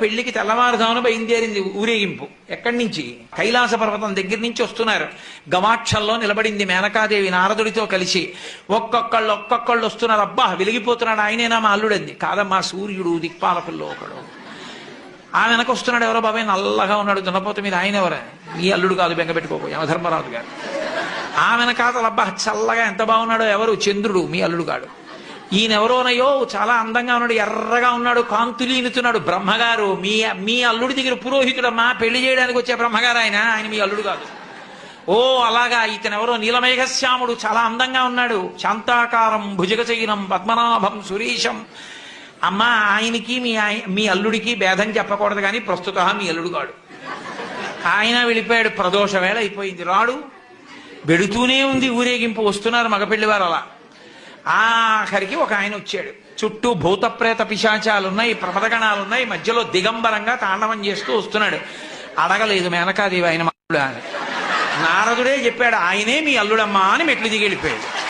పెళ్లికి తెల్లవారుజామున బయలుదేరింది ఊరేగింపు. ఎక్కడి నుంచి? కైలాస పర్వతం దగ్గర నుంచి వస్తున్నారు. గవాక్షంలో నిలబడింది మేనకాదేవి నారదుడితో కలిసి. ఒక్కొక్కళ్ళు వస్తున్నారు. అబ్బా వెలిగిపోతున్నాడు, ఆయనేనా మా అల్లుడంది. కాదమ్మా, సూర్యుడు దిక్పాలకుల్లో ఒకడు. ఆ వెనక వస్తున్నాడు. ఎవరో బాబాయ్ నల్లగా ఉన్నాడు దున్నపోత మీద, ఆయన ఎవరా? మీ అల్లుడు కాదు, బెంగపెట్టుకోకు, యమధర్మరాజు గారు. ఆ వెనకాతలు అబ్బా చల్లగా ఎంత బాగున్నాడో, ఎవరు? చంద్రుడు, మీ అల్లుడు కాడు. ఈయనెవరోనయ్యో చాలా అందంగా ఉన్నాడు, ఎర్రగా ఉన్నాడు, కాంతులీనుతున్నాడు, బ్రహ్మగారు. మీ అల్లుడి దగ్గర పురోహితుడమ్మా, పెళ్లి చేయడానికి వచ్చే బ్రహ్మగారు ఆయన మీ అల్లుడు కాదు. ఓ అలాగా, ఇతనెవరో నీలమేఘశ్యాముడు, చాలా అందంగా ఉన్నాడు, శాంతాకారం భుజగచైనం పద్మనాభం సురీశం. అమ్మా, ఆయనకి మీ అల్లుడికి భేదం చెప్పకూడదు, కానీ ప్రస్తుత మీ అల్లుడు కాడు. ఆయన వెళ్ళిపోయాడు. ప్రదోష వేళ అయిపోయింది, రాడు. వెడుతూనే ఉంది ఊరేగింపు. వస్తున్నారు మగపెళ్లి వారు. అలా ఆఖరికి ఒక ఆయన వచ్చాడు. చుట్టూ భూత ప్రేత పిశాచాలున్నాయి, ప్రమదగణాలున్నాయి, మధ్యలో దిగంబరంగా తాండవం చేస్తూ వస్తున్నాడు. అడగలేదు మేనకాదేవి ఆయన అల్లుడా అని. నారదుడే చెప్పాడు, ఆయనే మీ అల్లుడమ్మా అని మెట్లు దిగి వెళ్ళిపోయాడు.